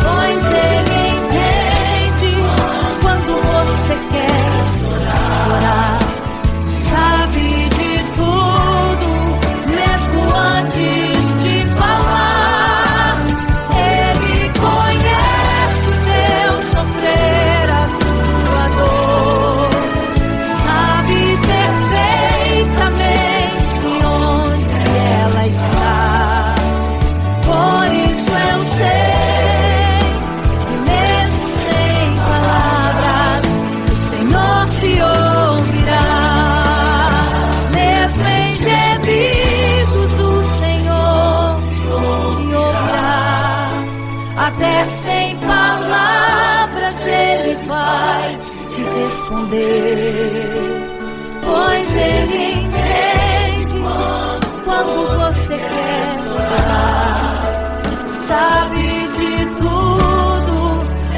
A: pois Ele entende quando você quer chorar. Sabe de tudo, mesmo antes de falar. Ele conhece o teu sofrer, a tua dor. Sabe perfeitamente onde ela está. Por isso eu sei que mesmo sem palavras o Senhor te ouvirá. Mesmo em gemidos o Senhor te ouvirá. Até sem palavras Ele vai te responder, pois Ele entende quando você quer chorar. Sabe de tudo,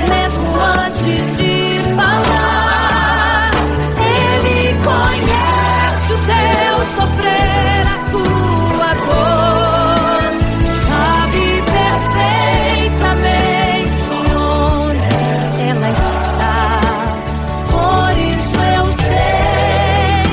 A: mesmo antes de falar. Ele conhece o teu sofrer, a tua dor. Sabe perfeitamente onde ela está. Por isso eu sei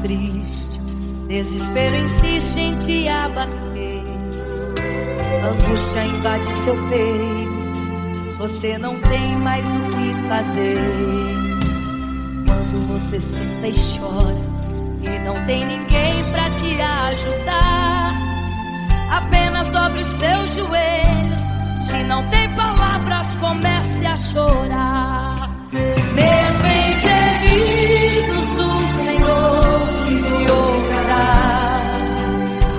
A: triste, desespero insiste em te abater, angústia invade seu peito, você não tem mais o que fazer. Quando você senta e chora e não tem ninguém pra te ajudar, apenas dobre os seus joelhos. Se não tem palavras, comece a chorar. Mesmo em gemidos, o Senhor te ouvirá.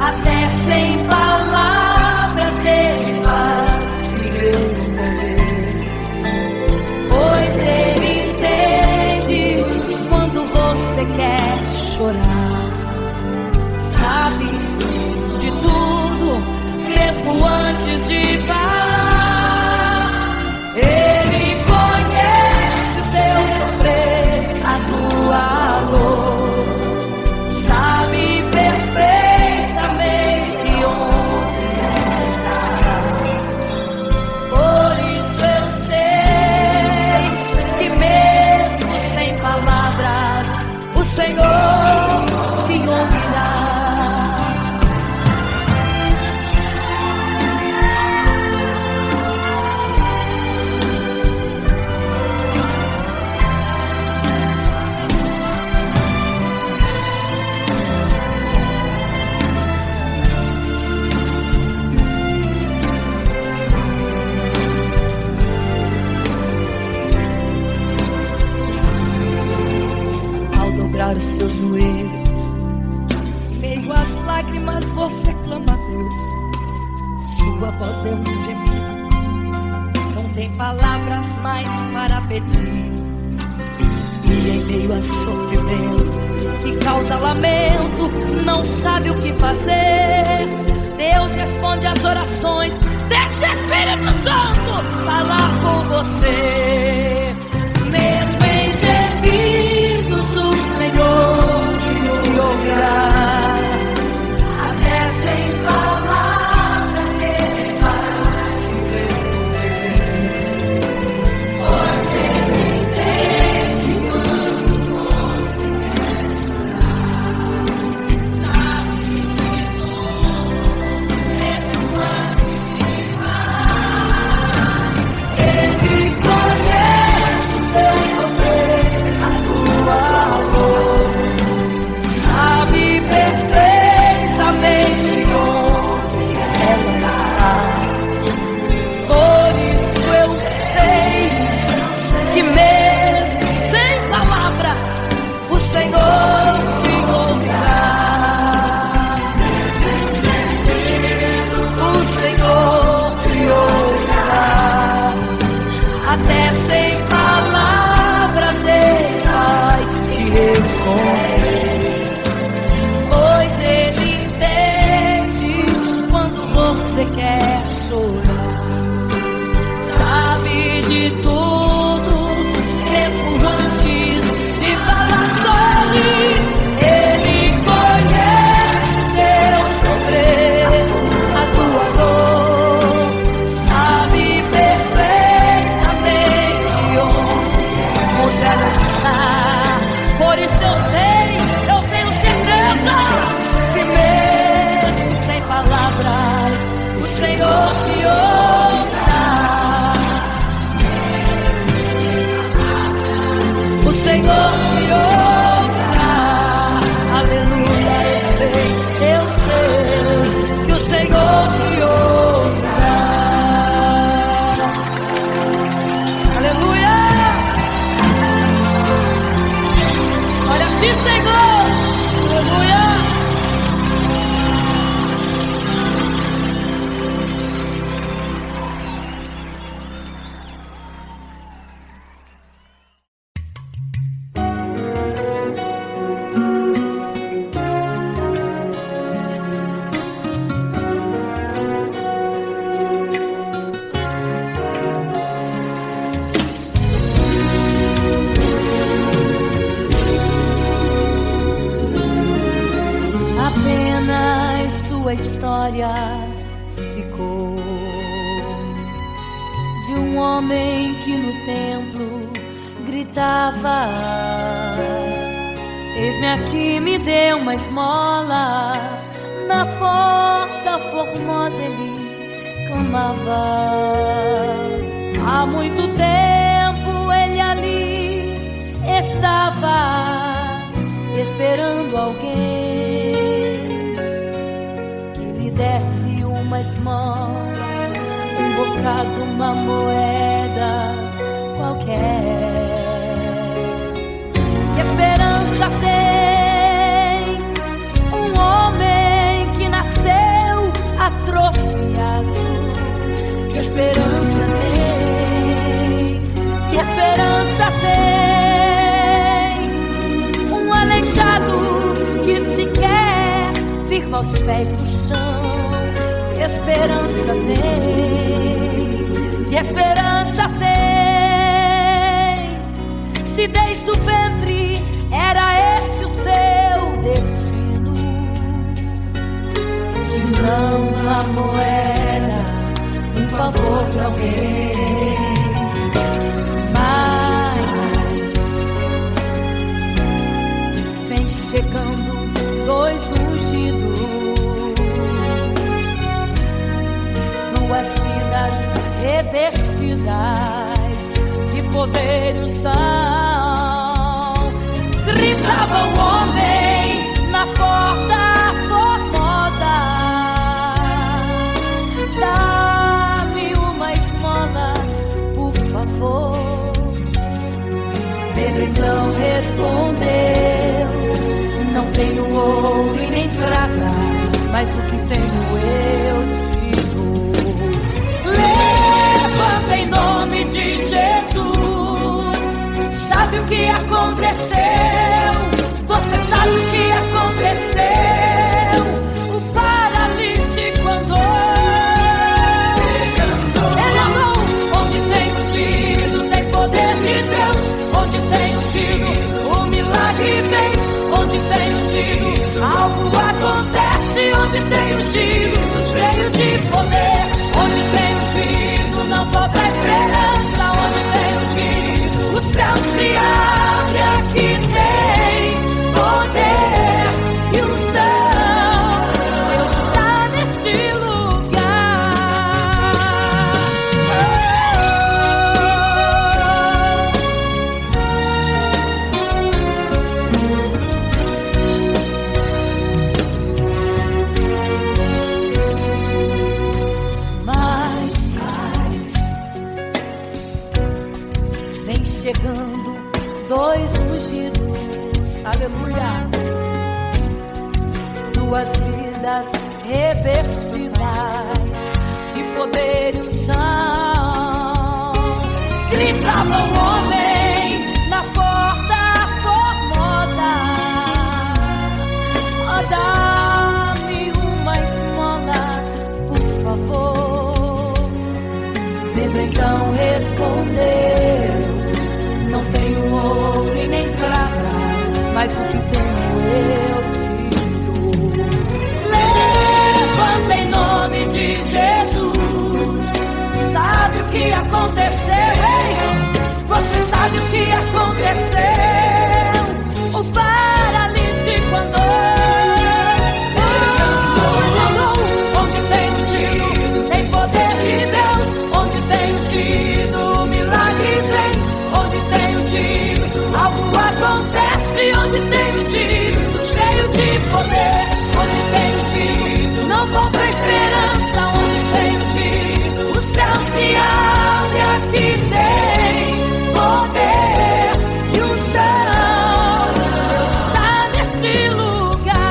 A: Até sem palavras Ele vai te responder, pois Ele entende quando você quer chorar. Sabe de tudo, mesmo antes de falar. Ele conhece teu sofrer, a tua dor, sabe perfeitamente onde está. Por isso eu sei que mesmo sem palavras o Senhor te ouvirá. Os seus joelhos, meio às lágrimas você clama a Deus. Sua voz é um gemido, não tem palavras mais para pedir. E em meio a sofrimento que causa lamento, não sabe o que fazer. Deus responde às orações, deixa o Espírito Santo falar com você. Mesmo em gemidos o Senhor te ouvirá. Até sem palavras Ele vai te responder, pois Ele entende quando você quer chorar. Sabe de tudo, mesmo antes de falar. Ele conhece teu sofrer, a tua dor, sabe perfeitamente onde ela está. Por isso eu sei que mesmo sem palavras o Senhor te ouvirá. O Senhor te ouvirá. Até sem palavras Ele vai te responder, pois Ele entende quando você quer chorar. Sabe de tudo, mesmo antes de falar sobre. Ele conhece teu sofrer, a tua dor, sabe perfeitamente onde ela está. Por isso eu sei, eu tenho certeza que mesmo sem palavras o Senhor te ouvirá. O Senhor te ouvirá. Aleluia, eu sei que o Senhor te ouvirá. Aleluia. Olha a ti, Senhor. Aleluia. Sua história ficou de um homem que no templo gritava: Eis-me aqui, me deu uma esmola. Na porta formosa ele clamava. Há muito tempo ele ali estava, esperando alguém que lhe desse uma esmola, um bocado, uma moeda qualquer. Que esperança tem um homem que nasceu atrofiado? Que esperança tem? Que esperança tem um aleijado que sequer firma aos pés do chão? Que esperança tem? Que esperança tem? Se desde o ventre era esse o seu destino, se não uma moeda, um favor de alguém. Mas vem chegando dois ungidos, duas vidas revestidas de poder e unção. Gritava o homem na porta formosa: dá-me uma esmola, por favor. Pedro então respondeu: não tenho ouro e nem prata, mas o que tenho eu te dou. Levanta em nome de Jesus. Sabe o que aconteceu? Você sabe o que aconteceu? O paralítico andou. Ele andou. Onde tem ungido, tem poder de Deus. Onde tem ungido, o milagre vem. Onde tem ungido, algo acontece. Onde tem ungido, cheio de poder. Onde tem ungido, não falta esperança. Onde tem ungido, o céu se abre. Aqui tem poder e unção. Deus está neste lugar. Mas vem chegando dois ungidos, aleluia, duas vidas revestidas de poder e unção. Gritava o homem na porta formosa: oh, dá-me uma esmola, por favor. Pedro então respondeu: não tenho ouro e nem prata, mas o que tenho eu te dou. Levanta em nome de Jesus. Sabe o que aconteceu? Ei, você sabe o que aconteceu? O paralítico andou. Onde tem ungido, tem poder de Deus. Onde tem ungido, o milagre vem. Onde tem ungido, algo acontece. Onde tem ungido, cheio de poder. Onde tem ungido, não falta esperança. Onde tem ungido, o céu se abre. Aqui tem poder e unção. Deus está neste lugar.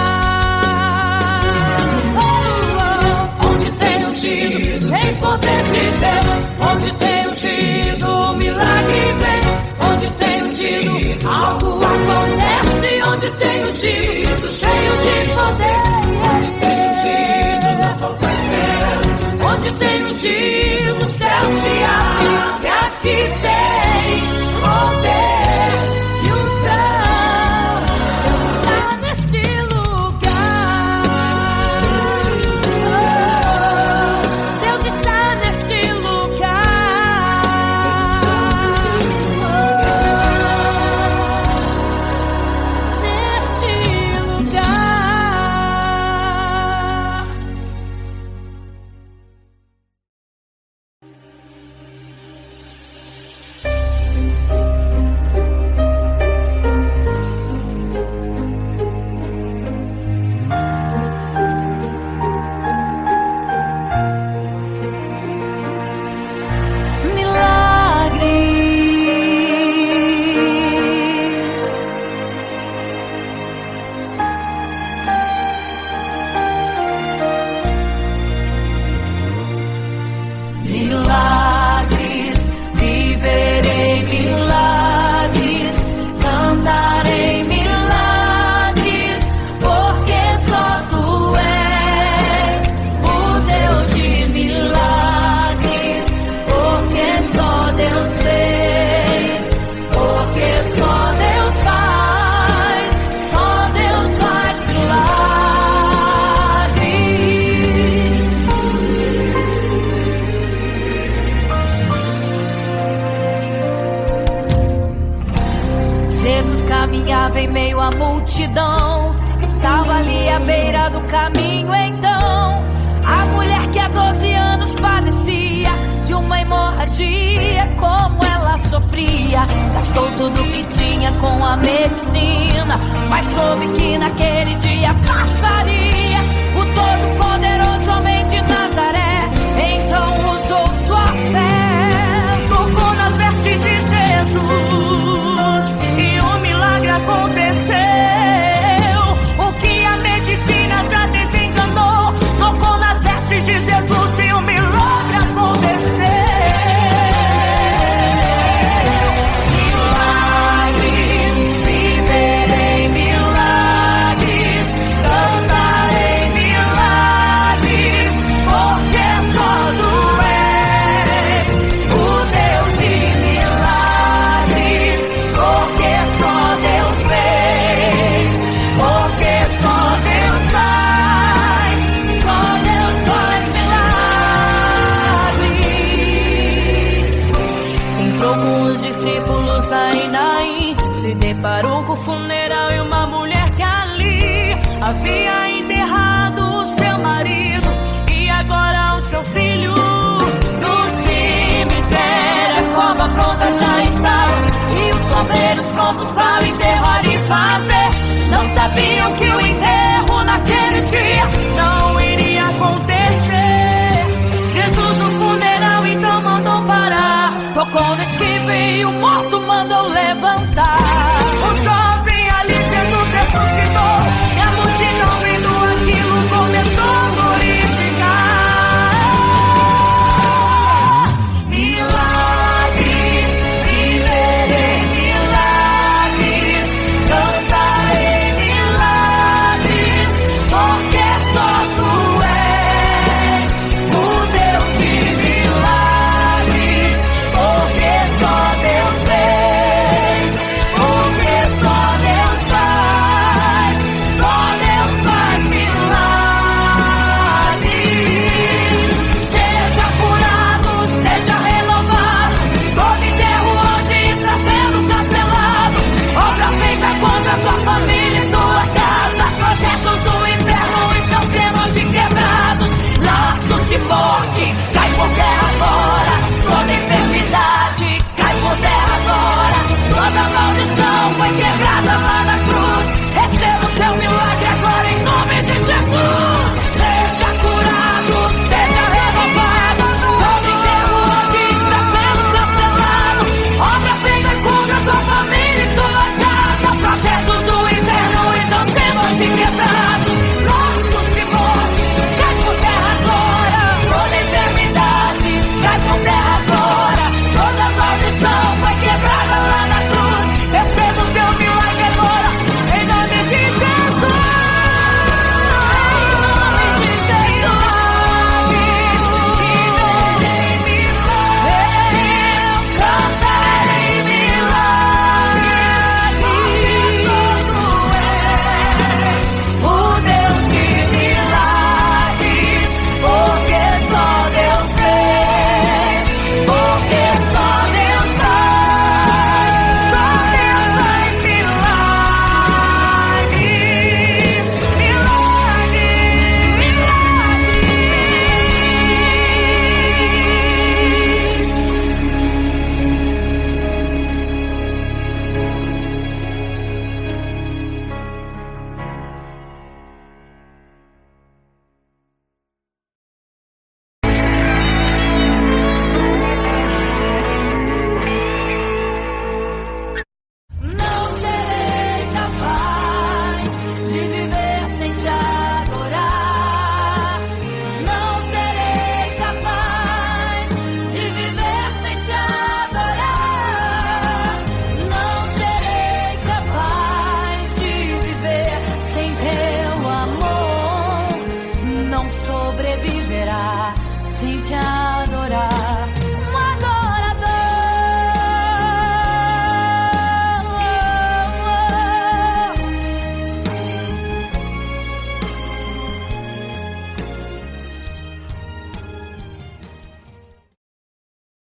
A: Oh, oh. Onde tem ungido, tem poder de Deus. Onde tem ungido, o milagre vem. Onde tem ungido, algo acontece. Onde tem ungido, cheio de poder. Onde tem ungido, não falta esperança. Onde tem ungido, o céu se abre. E aqui tem poder e unção. Deus está neste lugar. Oh, Deus está neste lugar. Oh, em meio à multidão. Estava ali à beira do caminho então a mulher que há 12 anos padecia de uma hemorragia. Como ela sofria, gastou tudo que tinha com a medicina, mas soube que naquele dia passaria. O todo-poderoso homem de Nazaré então usou sua fé,
C: tocou nas vestes de Jesus e um milagre aconteceu. O que a medicina já desenganou, tocou nas vestes de Jesus e um milagre aconteceu. Milagres, viverei milagres, cantarei milagres, porque só tu és o Deus de milagres, porque só Deus fez, porque só Deus faz, só Deus faz milagres. Entrou com os discípulos lá em Naim, se deparou com o funeral e uma mulher que ali havia enterrado o seu marido e agora o seu filho. No cemitério a cova pronta já estava e os bombeiros prontos para o enterro ali fazer. Não sabiam que o enterro naquele dia não iria acontecer. Jesus no funeral então mandou parar,
A: tocou no esquive e o morto mandou levantar.
C: o jovem ali Jesus ressuscitou e a multidão vendo aquilo começou a glorificar. Milagres, viverei milagres, cantarei milagres, porque só tu és o Deus de milagres, porque só Deus fez, porque só Deus faz, só Deus faz milagres. Seja curado, seja renovado, todo enterro hoje está sendo cancelado. Obra feita contra a tua família e tua casa, projetos do inferno estão sendo hoje quebrados. Laços de morte cai por terra agora, toda enfermidade cai por terra agora, toda maldição foi quebrada lá na cruz. Receba o teu milagre agora em nome de Jesus. Seja curado, seja renovado, todo enterro hoje está sendo cancelado. Obra feita contra a tua família e tua casa, projetos do inferno estão sendo hoje quebrados. Laços de morte cai por terra agora, toda enfermidade cai por terra agora, toda maldição foi quebrada lá na cruz. Receba o teu milagre agora em nome de Jesus. Em nome de Jesus. Viverei milagres, cantarei milagres, porque só tu és o Deus de milagres, porque só Deus fez, porque só Deus faz, só Deus faz milagres, milagres, milagres. Não serei capaz de viver sem te adorar. Não serei capaz de viver sem te adorar. Não serei capaz de viver sem teu amor. Não sobreviverá sem te adorar.